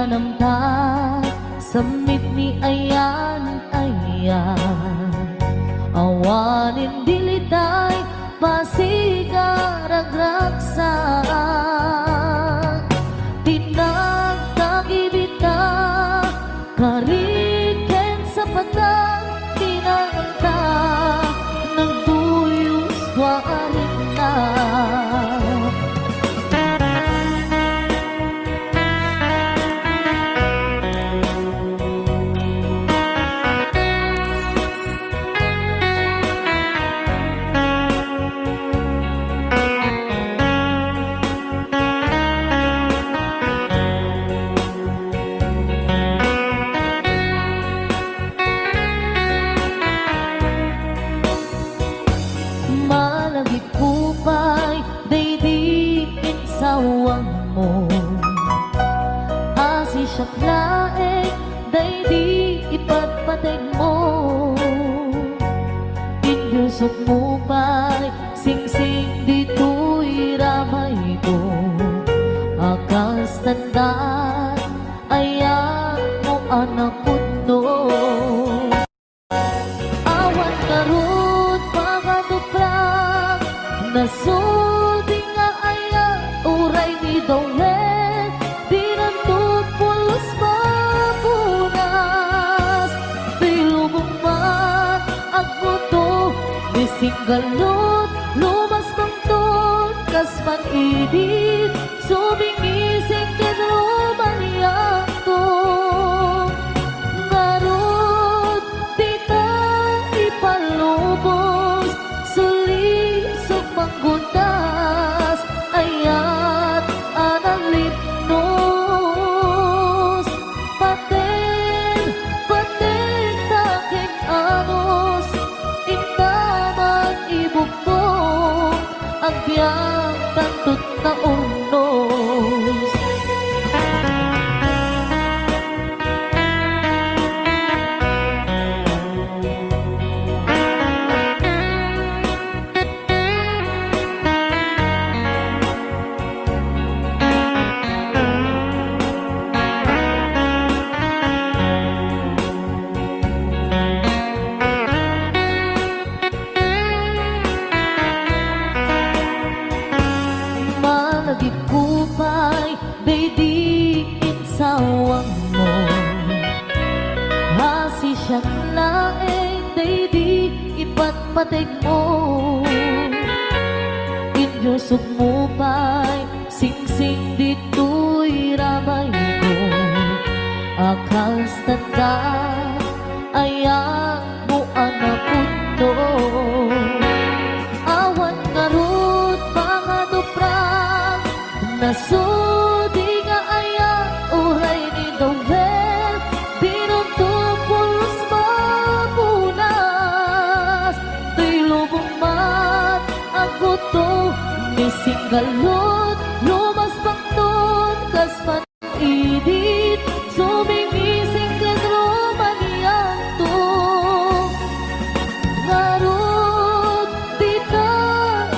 tinanamtan samit ni ayan awanin dilitay pasigaragraksan tinagtagibita kariken sa patang tinanamta nagduyos warin na sawang mo asi siya't laeng daydi ipagpateg mo inyusok mo pa'y singsing dito'y ramay ko akas tandaan ayan mo anak puno awan karot pagkatuprak nasudi nga ayan uray ni Dawet dinantut pulos mapunas dilubong man ang puto bising galot lumas pangton kas panidit subingising kinrumaniyak to ngarot dita ipalubos sulisok manggundas ayat analit nos paten taking anos intaman ibukong ang biyang tantut na unos kupay daydi insawang mo hasi siya't laeng daydi ipatpateg mo inyusok mo pa'y singsing dito'y ramay ko akas tanda ayan mo anak puno awan ngarot pangatuprak nasudi nga ayan uray ni Dawet dinuntok pulos mapunas dilubong mat ang buto mising galot lumas pangton kas panidit sumingising kinrumaniyan to ngarot dita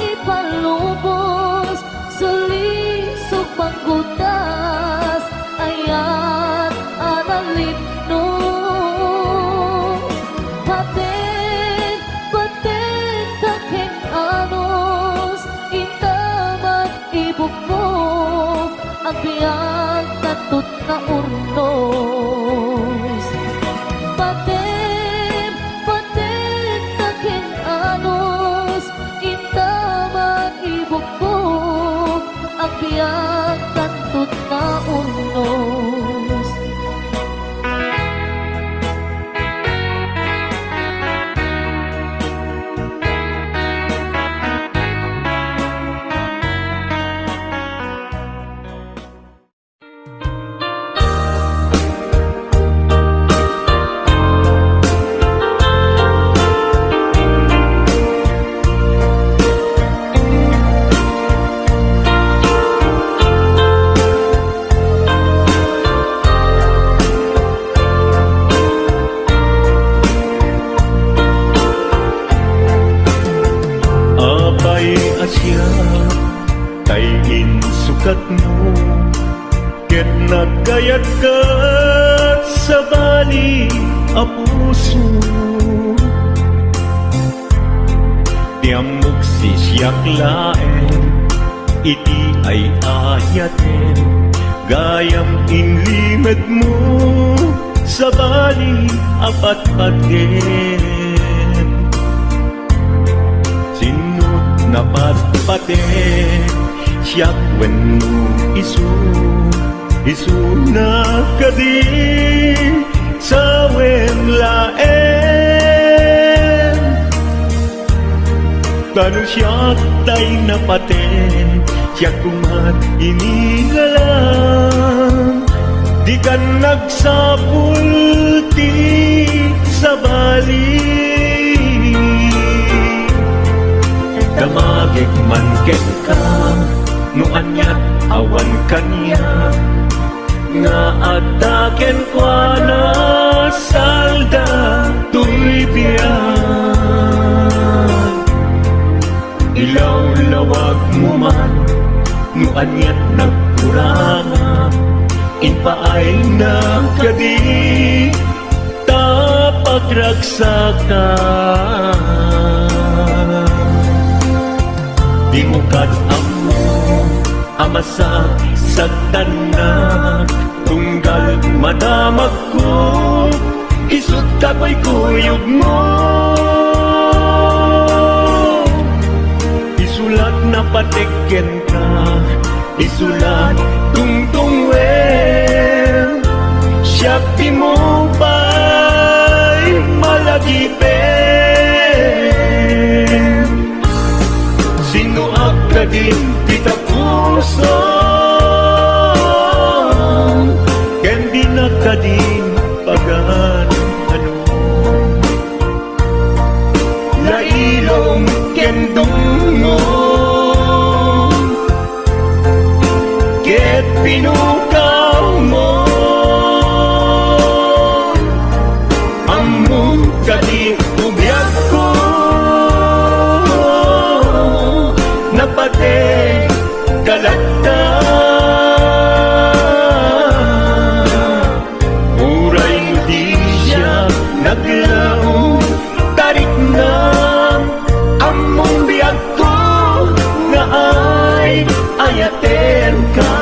ipalubos sulisok panggutas ayan analit nos paten taking anos intaman ibukmok ang biyang tantut na urnos paten taking anos intaman ibukmok ang biyang tantut na urnos ket nagkayat ka sa bali a puso. Tiamok sisyak laen, iti ay ayaten, gayam inlimed mo sa bali apat paten. Sinut na patpaten, siyak wenno isu na kadi sa laen. Tanu siyak tay napaten, siyak kumat inilalang, di ka nagsapulti sa bali. Damagig man ket ka, no anyat awan kanya, nga ataken kwa na salda tuy biyan. Ilaw-lawag mo man, no anyat nagkuranga, inpaay na kadi tapagragsakan. Di mo amo amasa sa tanak, tunggal madamag ko, isut kako'y kuyog mo. Isulat na patiken ka, isulat tungtung wen, siyak di mo ba'y malagipin. Sino ka din kita puso, ken di na ka din pagan ano. Lailong ken dungo, ket pinukaw mo, among kadi ubyak ko, napate kalagta. Muray di siya naglaong, tarik na among biyag ko, na ay ayaten ka.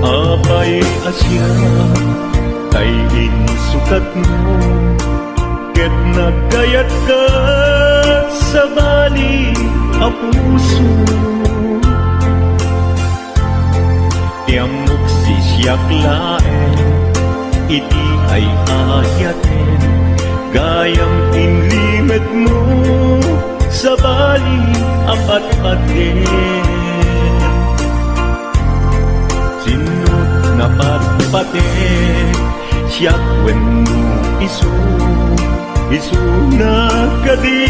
Apay asya kay insukat mo, ket nagkayat ka sa bali a puso. Tiamok sisyak laen, iti ay ayaten, gayam inlimed mo sa bali apat paten. Sinut na patpaten, siyak wenno isu na kadi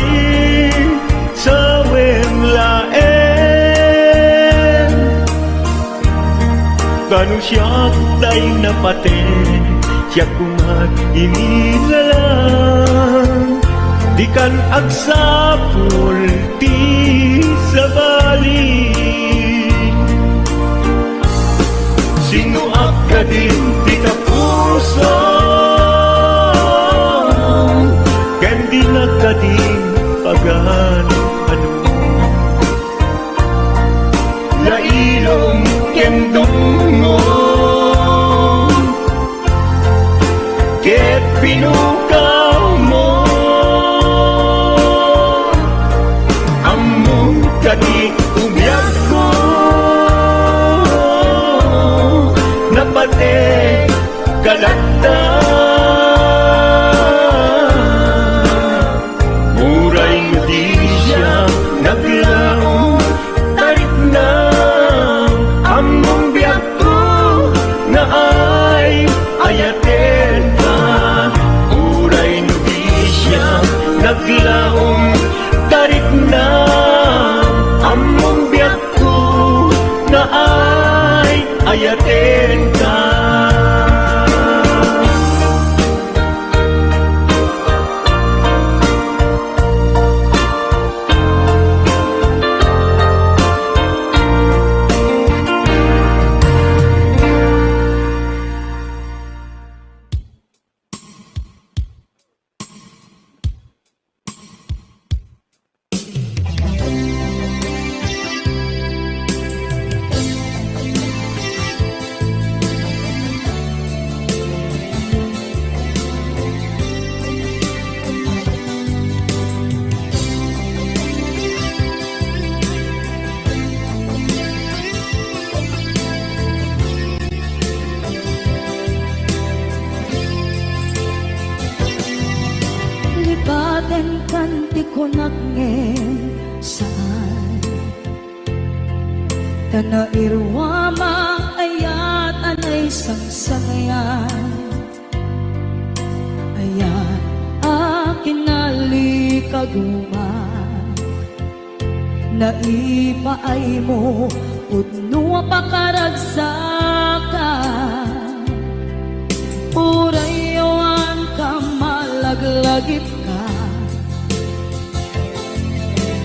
sa laen. Kanu siyak tay napaten, siyak kumat inilalang, di kan agsapul ti sa bali. Sino ka din di ka puso, ken di na ka din pagan ano. Lailong ken dungo, ket pinukaw mo, among kadi ubyak ko, napate kalagta. Muray di siya naglaong, tarik na ayatin ka. Libaten kanti ko nagngem saan Tana irwama ayat anay sangsangayan Ayat akin nalikaguma Naipaay mo Udno pakaragsakan Urayawan ka malaglagip ka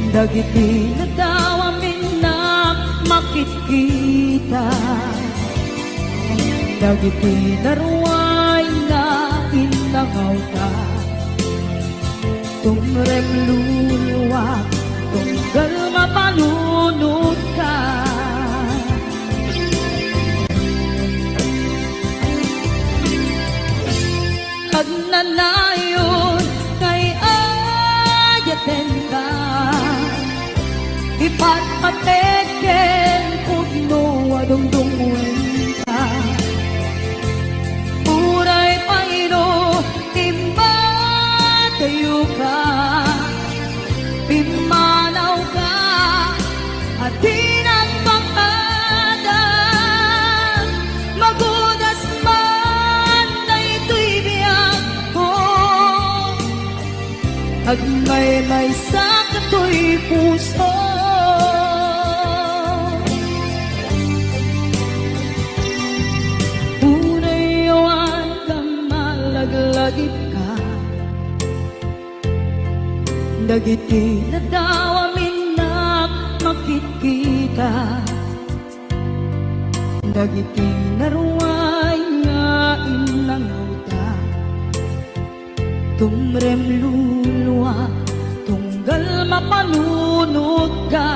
Dagiti na daw amin na makikita Dagiti naruay na inangaw ka Tumrem luluwa Tunggal mapalunod ka Agnanayon kay ayaten ka Ipatpateken pudno adungdungwen ka Uray paino timba tayo ka Pimanaw ka at pinagpapatan Magudas man na ito'y biyak ko Agmay-may sa kato'y puso Unayawan ka malaglagip ka Dagiti na daw amin na makikita Dagiti naruay nga inangaw ka Tumrem luluwa Tunggal mapalunod ka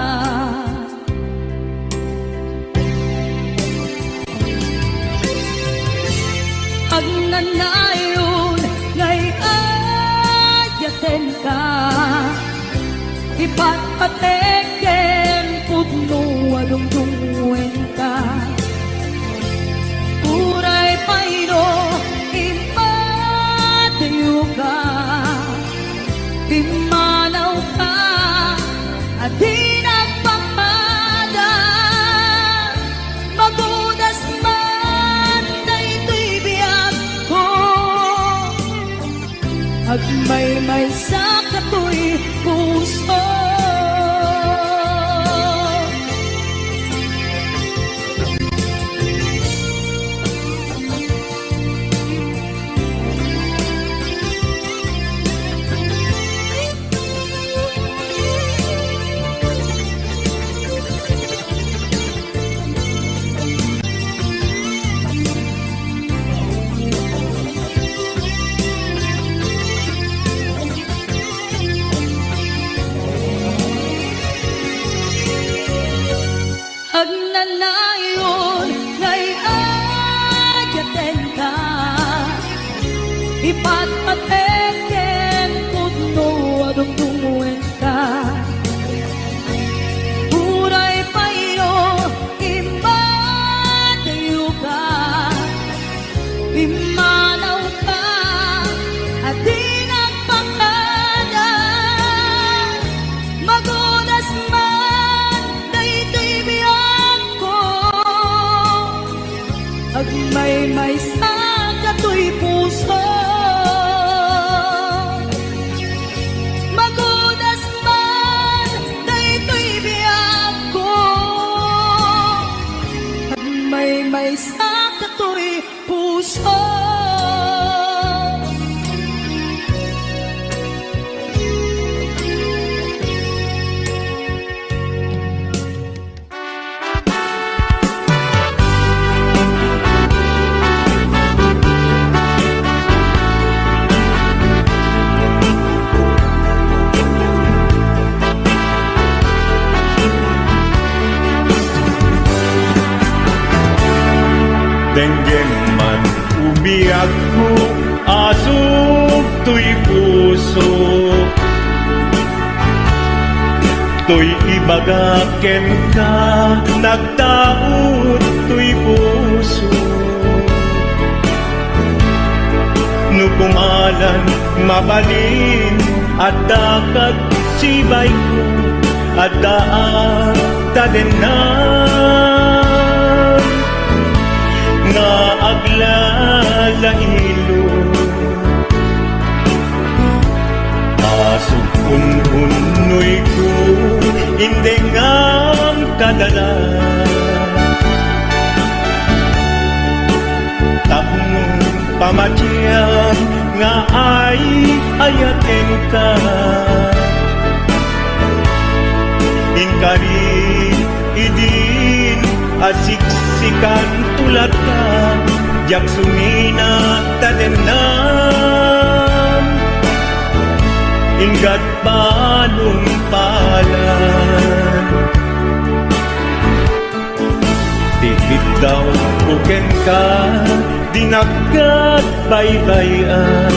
Agnanayon ngay ayaten ka Ipatpateken pudno adungdungwen ka Uray paino impatayo ka Pimanaw ka at di nagpapada Magudas man na ito'y biyak ko Agmay-may sa kato'y puso Agnanayon ngay ayaten ka Ipatpateken pudno adungdungwen ka Uray paino impatayo ka Pimanaw ka at di nagpakada Magudas man na ito'y biyak ko Agmay-may sa kato'y puso puso. Denggen man umiyak ko, asog to'y puso. To'y ibagaken ka, nagtaot to'y puso. Nukumalan, mabalin, at dakat sibay ko, at daan tadenan. Nga aglalahilo, asog ununoy ko, hindi ngam kadala. Tapnong pamatyan nga ay ayaten ka. Inkari idin asiksikan tulad ka, jak sumina tadenan. Ingat balong palan, tipid daw buken ka, dinagkat baybayan.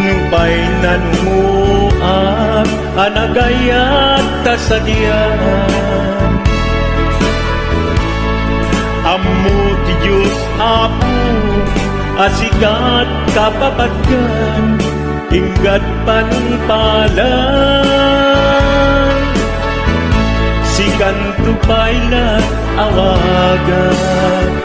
Nupay nanumuak, anagayat tasadyan. Ammo ti Diyos Apo, asikat kapapatgan, inggat panungpalan. Sikan tupaylat awagan.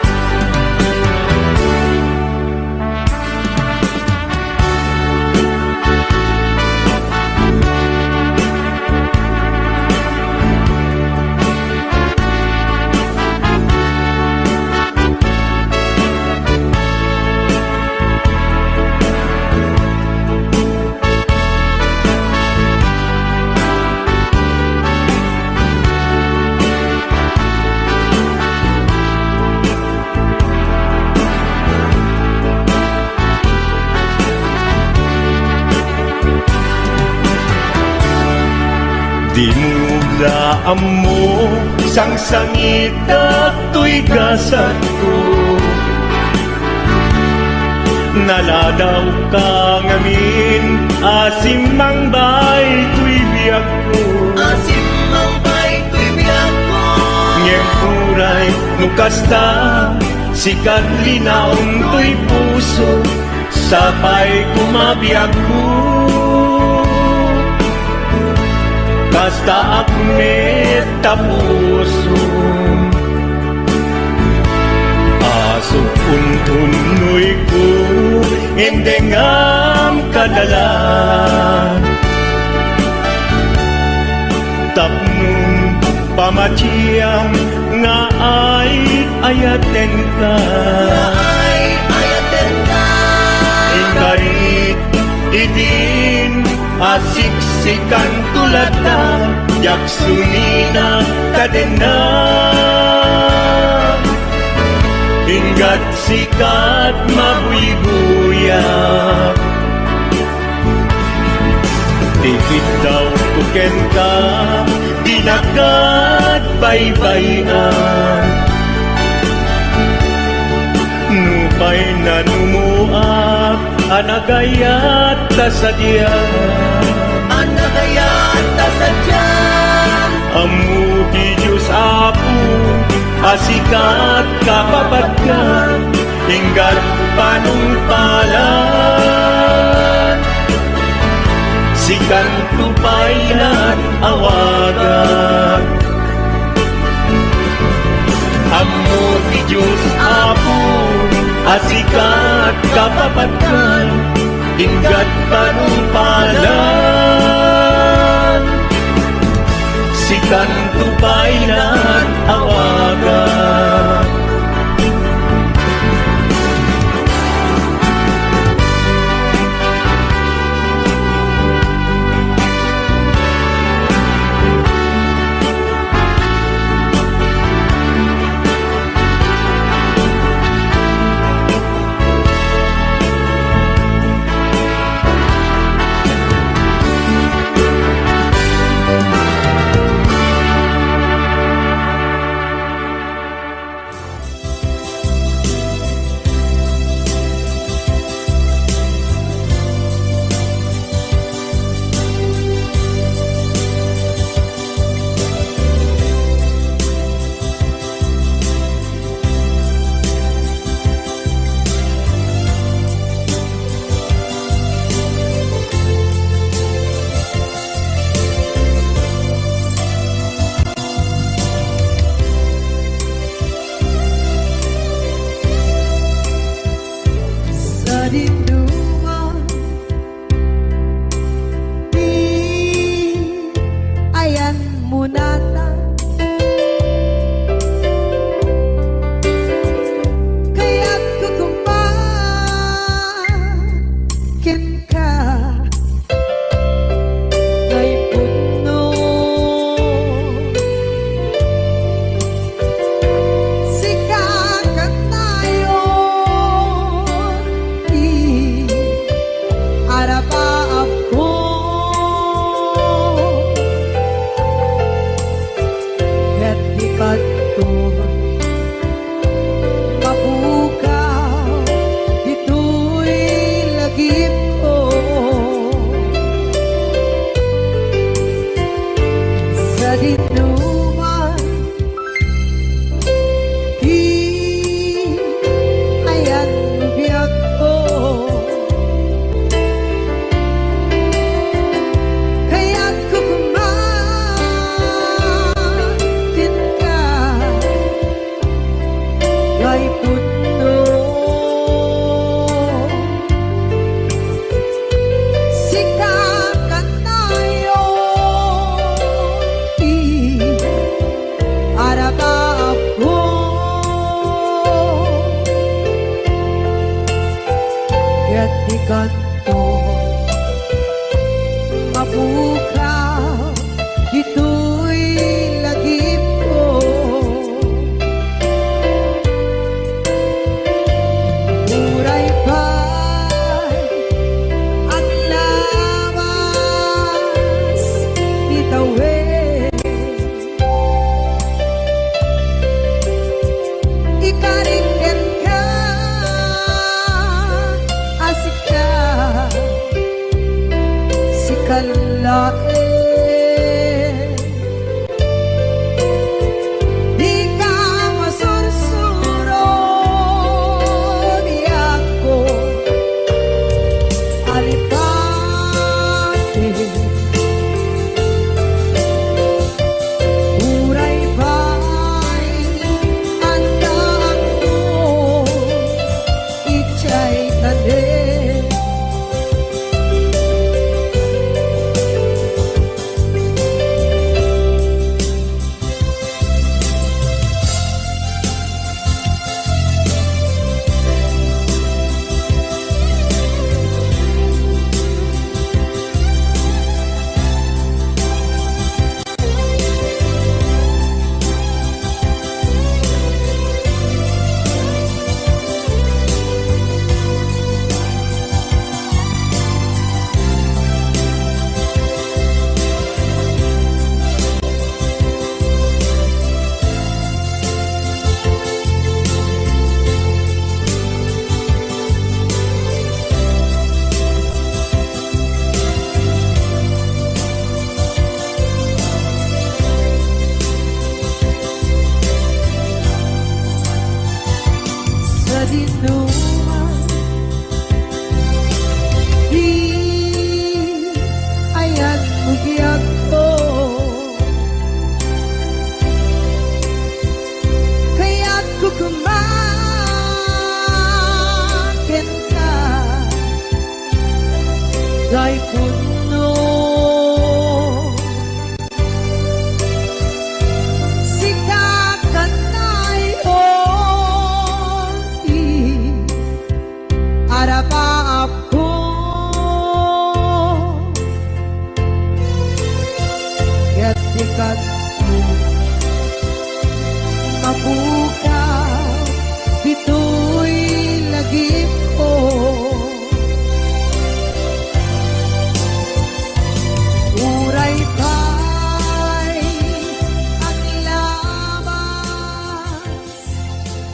Dinuglaan mo, isang sangit at to'y gasat ko. Naladaw ka ngamin, asim mang bay to'y biyak ko. Asim mang bay to'y biyak ko. Ngem uray, nukasta, sikat linaong to'y puso, sapay kumabiyag ko. Basta akmet tapuso, asok untunoy ko, endengam kadalan. Tapnong pamatiyang nga ay ayaten ka. Ay ayaten ka. Ingarit idin, asiksikan tulad na, yak sumina tadenan. Ingat sikat mabuy-buyak, tipid daw kuken ka, dinagat baybayan. Nupay na numuak, anagayat tasadyan. Anagayat tasadyan. Amu di Diyos Apo, asikat kapapatgan, inggat panungpalan. Sikan tupayan awagan. Amu di Diyos Apo, asikat kapapatgan, inggat panungpalan. Sikan tupayan awagan. punata kaya't kukumakin ka kay puno sikakat tayo arapaap ko ket ikat to mapukaw dito'y lagip ko sa dinuman di ayan biyak ko kaya't kukumakin ka kay puno sikakat tayo arapaap ko ket ikat to mapukaw dito'y lagip ko uray pa'y ang lawas itawid ikariken ka asika sikalae di ka masursuro di ako alipate uray ba'y ang daan mo itsa'y tanim sa dinuman di ayan bugiyak ko kaya't kukumakin ka kay puno sikakat tayo arapaap ko ket ikat mo mapukaw dito'y lagip ko uray pa'y ang lawas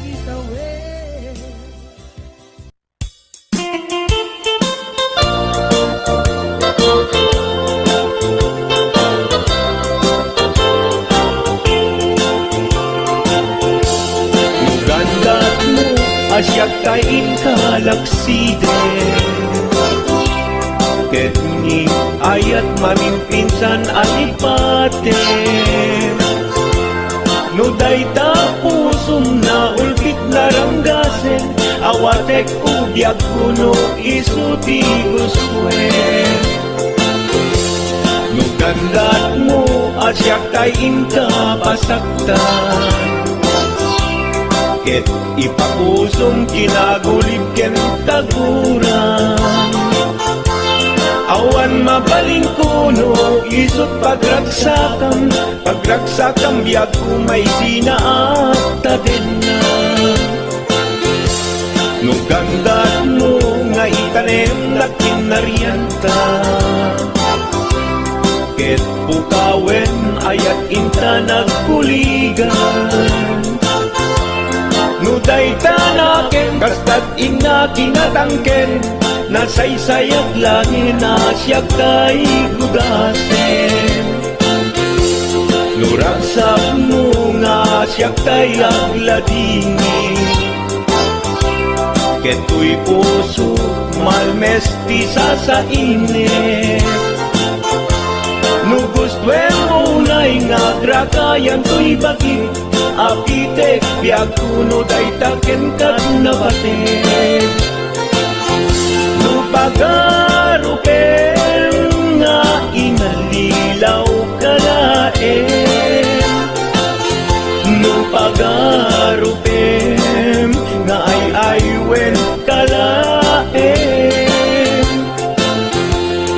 itawid Gandat mo asyak kain kalaksiden ket ni ayat mamimpinsan alipate no dayta pusum na ulpit laranggasen awatek ubyag kuno isu ti guswen no Nugandat mo asyak tayin ka pasaktan Ket ipapusong kinagulib ken taguran Awan mabaling kuno isot pagragsakam biag kumay sinaakta din na Nugandat mo nga itanem na kinarianta Ket pukawen ayat inta nagkuligan Nuday tanaken kastat ina kinatangken Nasaysayat langin asyak kay gudasen Nuragsak mo nga asyak kay agladingi Keto'y puso malmesti sa init Nugustwen mo na'y nga grakayan to'y bakit Apitek biag kuno day taken kat nabatin Nupagarupen nga inalilaw kalaen Nupagarupen nga ay aywen kalaen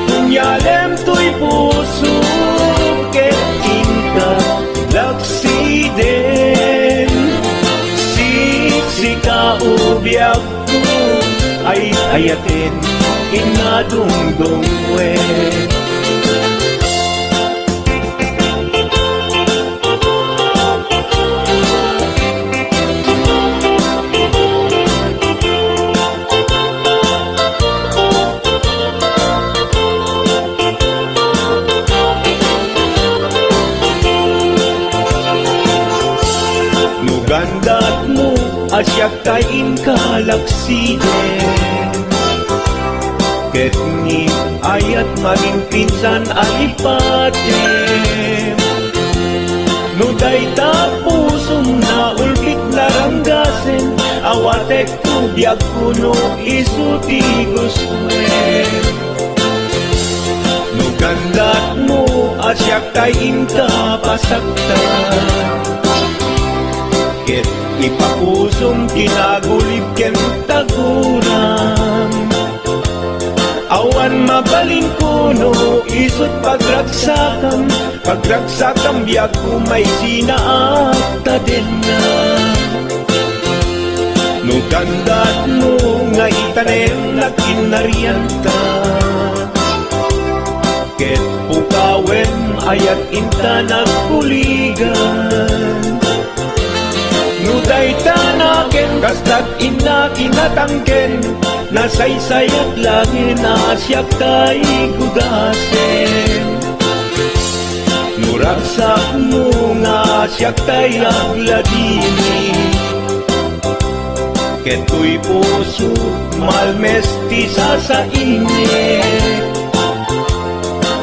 Kunyalem to'y puso ket inka laksiden Siksika ubiag ko ay ayatin inadungdungwe Nugandat mo asyak kain kalaksiden Ket ni ayat maging pinsan alipatem Nuday tapusong na ulpit laranggasen Awatek ko biag kuno isuti guswen Nugandat mo asyak tayin ka pasaktan Ket ipapusong kinagulib ken taguran Awan mabaling kuno isot pagragsakam biag kumay sinaakta din na Nugandat mo nga itanem na kinarianta Ket pukawen ayat inta nagkuligan Nuday tanaken kastat ina kinatangken Nasaysayat langin asyak kay gudasen Nuragsak mo nga asyak kay agladini Keto'y puso malmesti sa init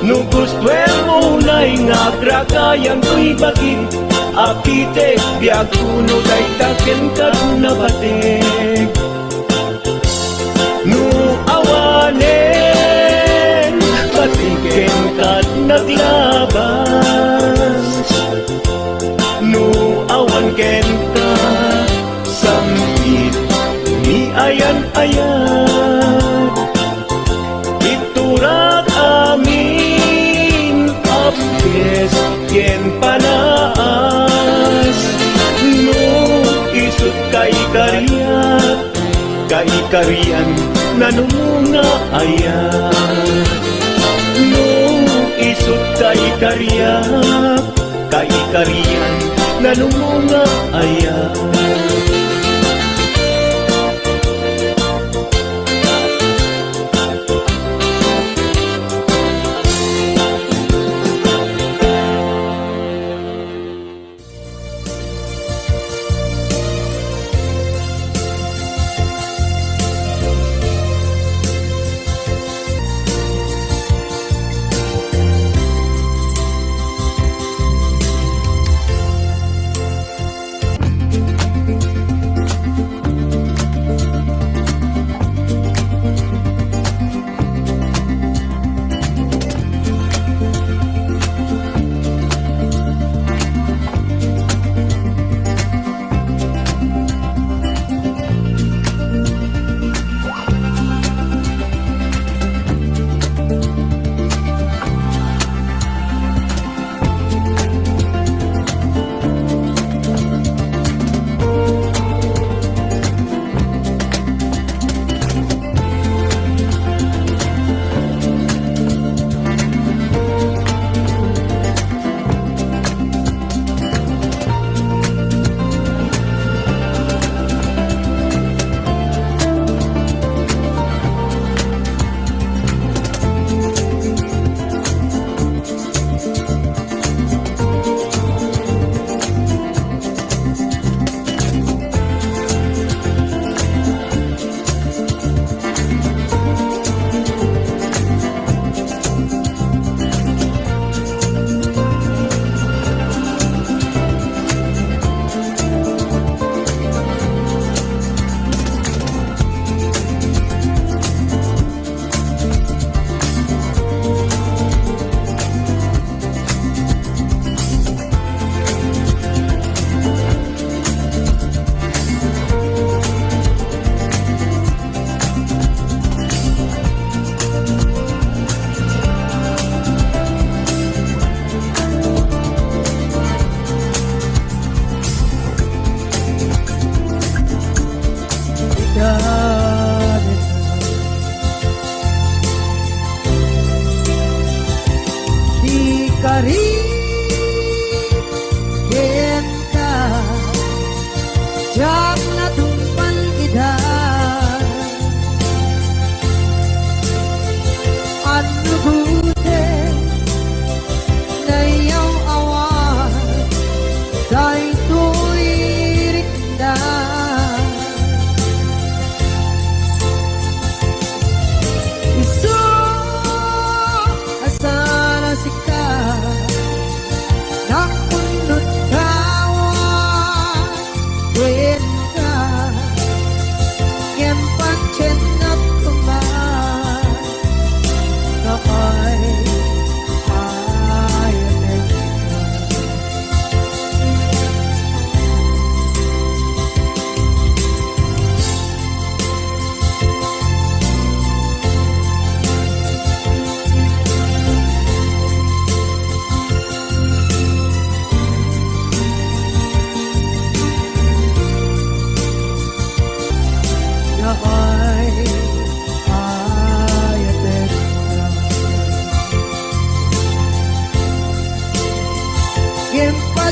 Nugustwen mo na'y nga grakayan to'y baging Apitek biag kuno day taken kat nabatek Nu awanen batiken kat naglabas Nu awan ken ka sampit ni ayan-ayan Iturak amin apkes ken panaas No isut kay karian nanumunga ayan No isut kay karian nanumunga ayan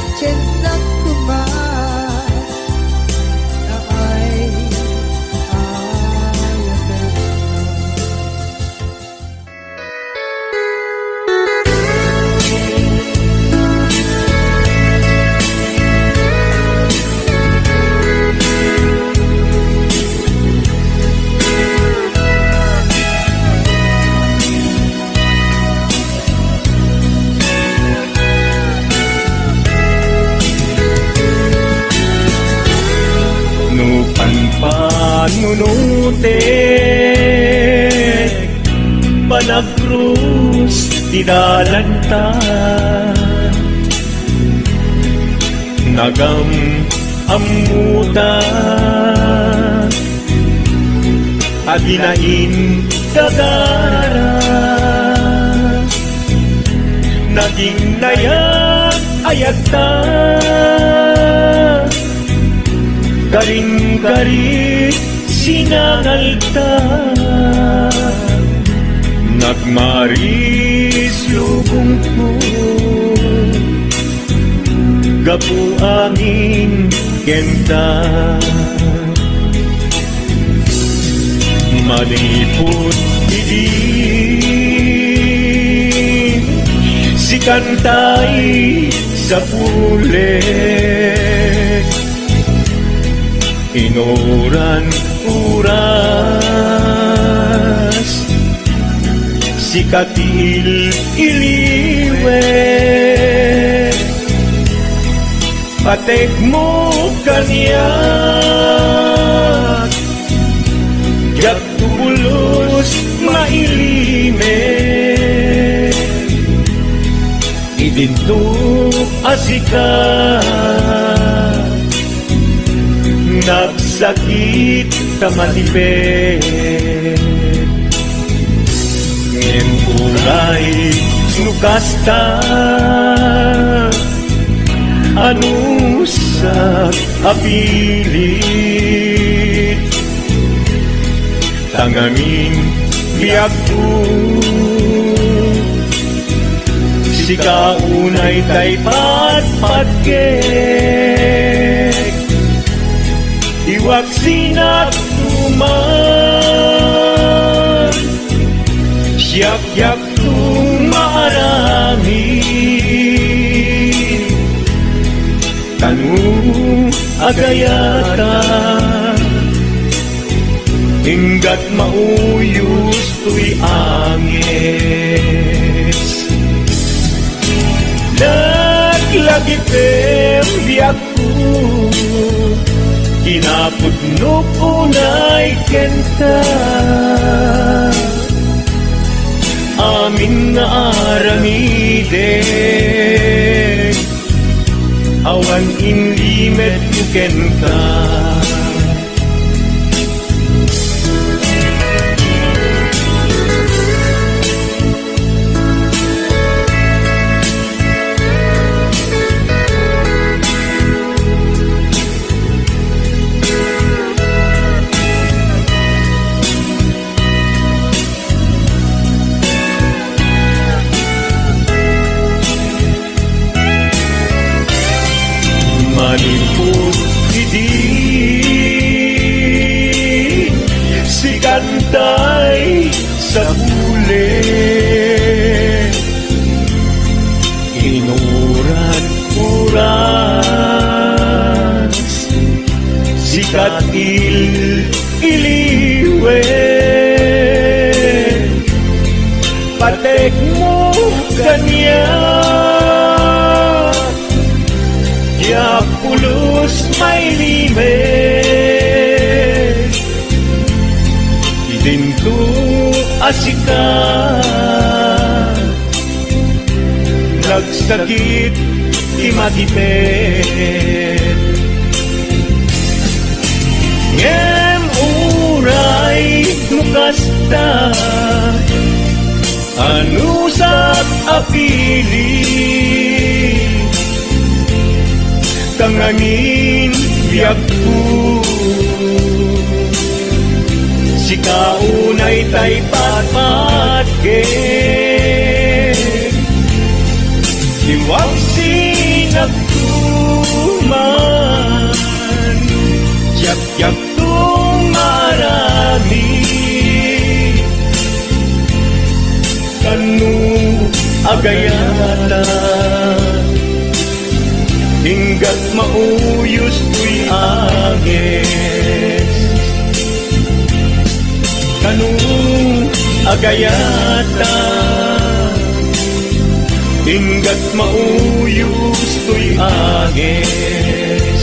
Atchen nagkuman na ay ayaten Nunutek Panagrus Didalanta Nagam amuta Adinain Gagara Naging nayak ayagta Garing-garing sinangalta Nagmaris lubong ko Gapu angin kenta Malipot idin Si kantay sa pulet Inoran uras Si katil iliwe Patek mo kanyak Yak tubulos mailime Idinto asikat Nagsakit tamatipid Ngayon kulay nukasta Anusak apilit Tangamin biyak ko Si kaunay tay patpatgek Iwag sinat tuman Siyak-yak tumarami Tanong agayata Hinggat mauyos tuy angis Naglagipem biyak ko Kinapudnok unay kenta Amin na aramide Awan inlimet kenta Malipot hindi Si kantay sa bulit Inuran uras Si katil iliwe Patek mo kanya Ya pulos may limit Idinto asika Nagsakit imatipid Ngem uray nukasta Anusak apili Tanganin biyak ko Si kaunay tay patpatgek Iwag sinag ko agayata hinggat mauyos tuy agis kanung agayata hinggat mauyos tuy agis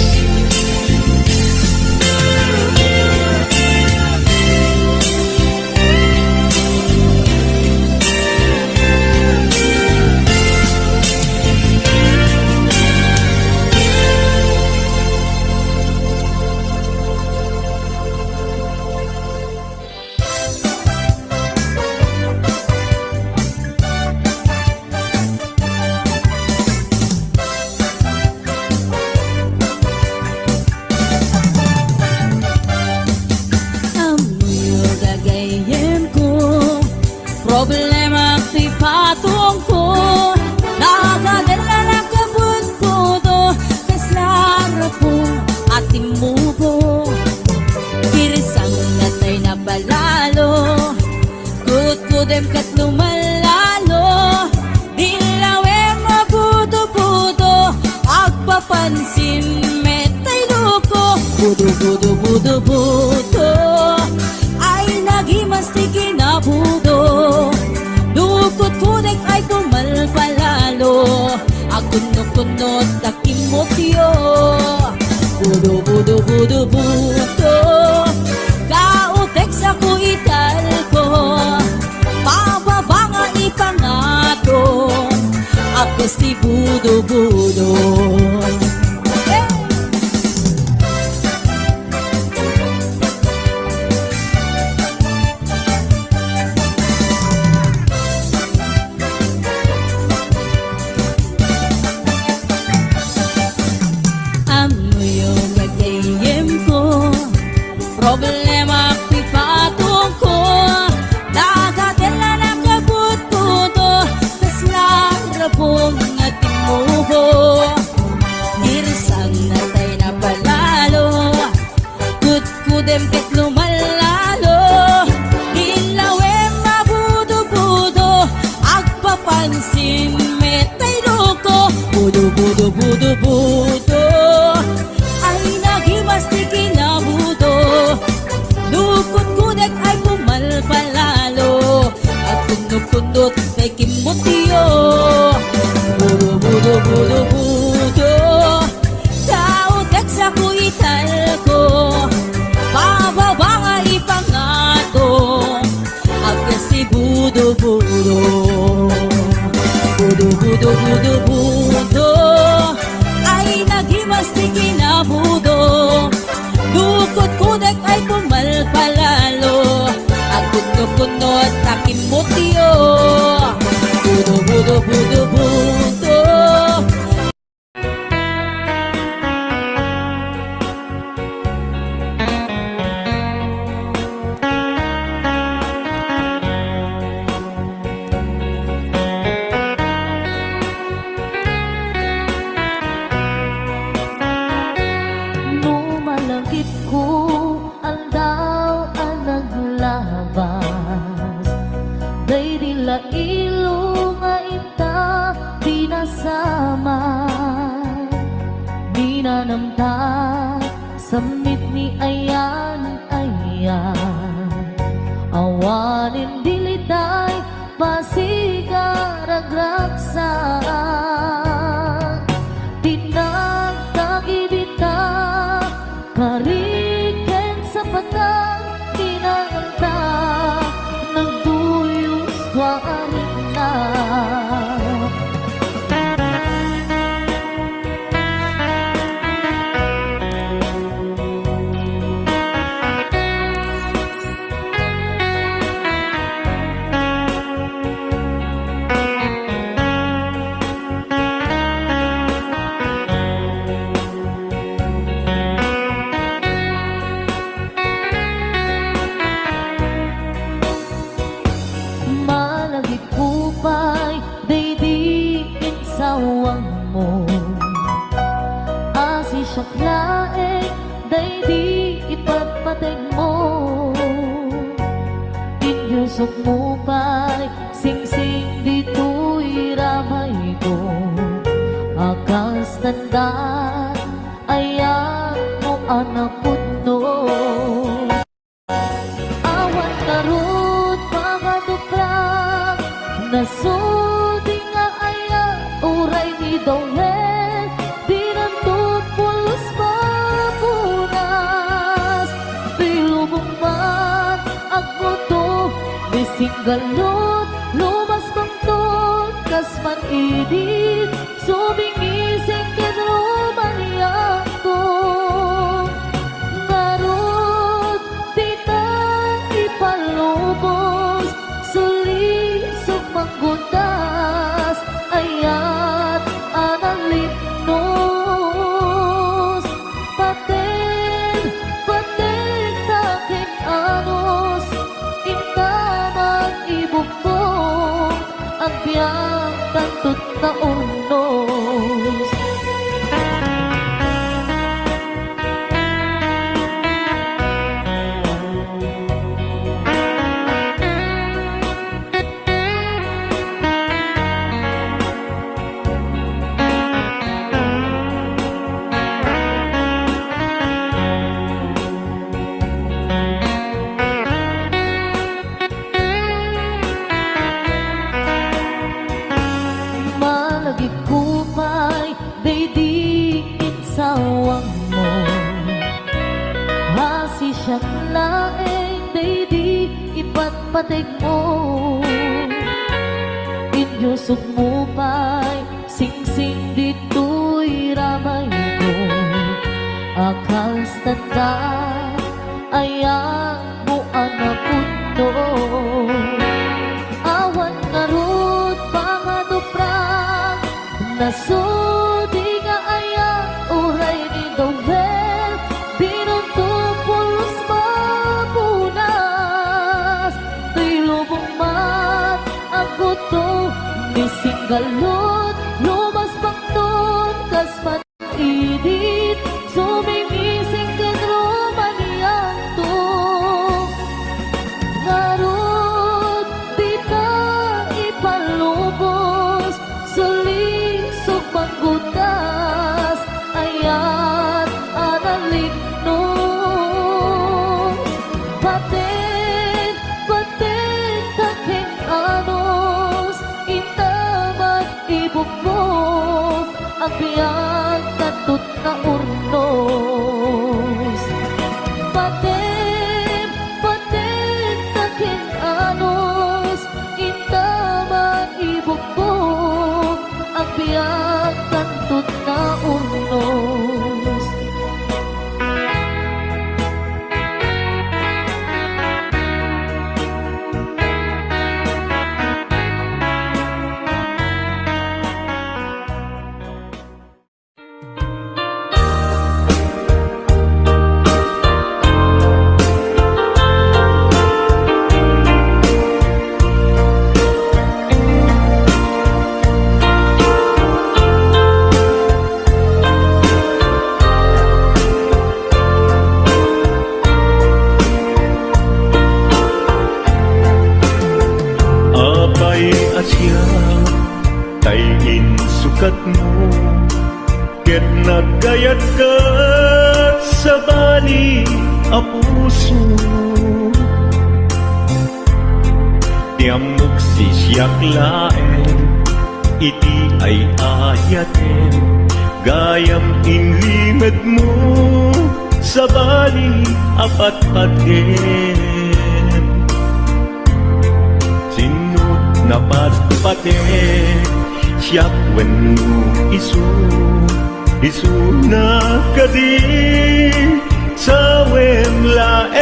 Amoy gagayin ko, problema ti patong ko. Nagadala na kabut-budo, kaslara po ating mubo. Kirisang natay na balalo, kut-kudem kat lumalalo. Dilawe mabudo-budo, agpapansin metay luko. Budo-budo-budo-budo, ay nagimastiki na budo. Dukot kudek ay tumalpalalo, akunot-kunot takimotyo. Budo-budo-budo-budo, kautek sa kuital ko. Pababa nga ipangato, apos ti budo-budo. Amoy yung gagayim ko, problema ti patong ko. Nagadala na kabut-budo, kaslara pong ating mubo. Irisang natay na palalo, kut-kudem ket lumalalo. Dilawe mabudo-budo, agpapansin metay luko. Budo-budo-budo-budo, ay nagimastiki na budo. Dukot kudek ay pumalpalalo, at kundot-kundot kay kimotyo. Budo-budo-budo-budo, kautek sa kuital ko. Pababa nga ipangato, agkas si budo-budo. Budo-budo-budo-budo, ay nagimastiki na budo. Dukot kudek ay pumalpalalo, at kunot-kunot takimotyo. Budo-budo-budo-budo. Numalangkit ko ang daw ang naglabas. Day dila ilo nga ita dinasama. Di na namta samit ni ayan ayan. Awanin diliday pasigaragraksan. Tinagtagibita kariken sa patang kinanganta. Nagduyos warin na. Saklae, day di ipagpateg mo. Inyusok mo pa'y sing-sing dito'y Akas tandaan, ayan mo anak puno. Awan karut mga duplang, nasudi nga ayan, uray ni Dawel, pinantupulos mapunas. Pilubong man, agmuto, bisinggalot, lumas pangton, kasman idit, subingising kinumaniyak ko. Ngarot, di ka ipalubos, suli sumanggutas, ayat analipnos. Paten, paten takin anos, intaman ibukong, ang biyang kantut na unos. Malagip kupay, daydikin sawang mo. Hasi siyang laeng, daydi ipatpatig mo. Inyusog mo pa'y sing-sing dito'y ramay ko. Akas tanda, ayan mo anak puno. Awan ngarut mga duprang, nasudi nga ayan, uray ni Dawel, binuntupulos mapunas. Tuy lubong mat, ang buto, nisinggalot, lumas pangton, kasman idit, sumimising kinrumaniyan to. Ngarot, di ka ipalubos, suli sumanggutas, ayat analipnos. Paten, paten takin anos, intaman ibukbok, ang biyang kantut na urnos. Paten, paten takin anos, intaman ibukbok, ang biyang kantut na urnos. Apay asya, tayin sukat mo, ket nagkayat ka sa bali a puso. Tiamok si siyak laen, iti ay ayaten, gayam inlimad mo sa bali apat paten. Sinut na patpaten, siyak wenno isu na kadi sa wemlaen.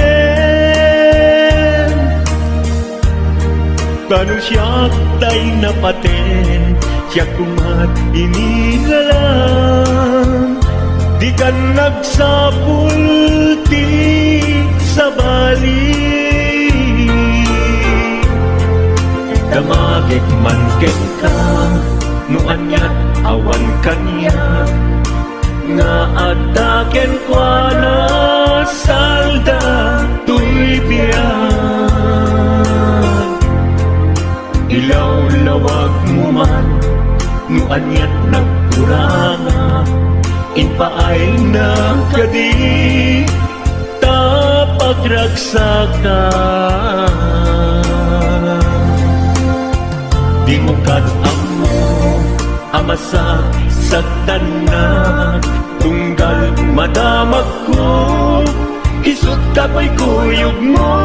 Kanu siyak tay napaten, siyak kumat inilalang, di ka nagsapulti sa bali. Damagit man ken ka, no anyat awan kanya, nga ataken kwa na salda tuy biyan. Ilaw lawag mo man, Nuan yan nagkuranga Inpaay na kadi Tapagragsakan Di mo kadamo Amasa sa tanan Tunggal madamag ko Isot ka ko'y kuyog mo